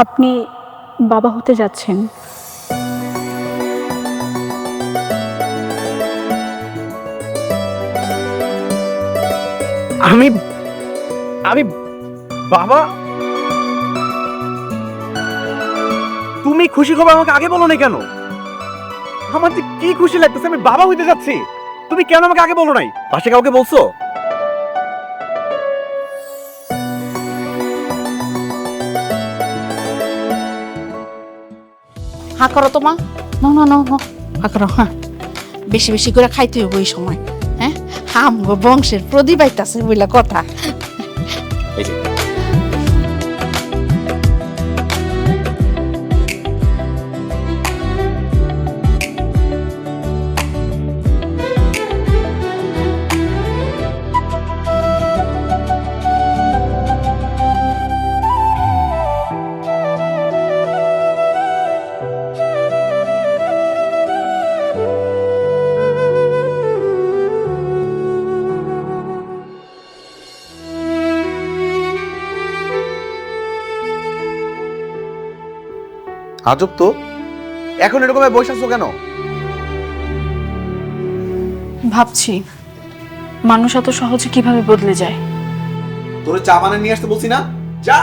আপনি বাবা হতে যাচ্ছেন। আমি আমি বাবা? তুমি খুশি খবর আমাকে আগে বলো না কেন? আমার যে কি খুশি লাগতেছে, আমি বাবা হইতে যাচ্ছি। তুমি কেন আমাকে আগে বলো নাই? পাশে কাউকে বলছো? হা করো তোমা, না না না না, হা করো, হ্যাঁ বেশি বেশি করে খাইতে হইব এই সময়। হ্যাঁ, আমগো বংশের প্রদীপ আইতাছে বইলা কথা। এই যে আজব তো, এখন এরকম বসে আছো কেন? ভাবছি মানুষ এত সহজে কিভাবে বদলে যায়। তোরে চা বানিয়ে নিয়ে আসতে বলছি না? যা।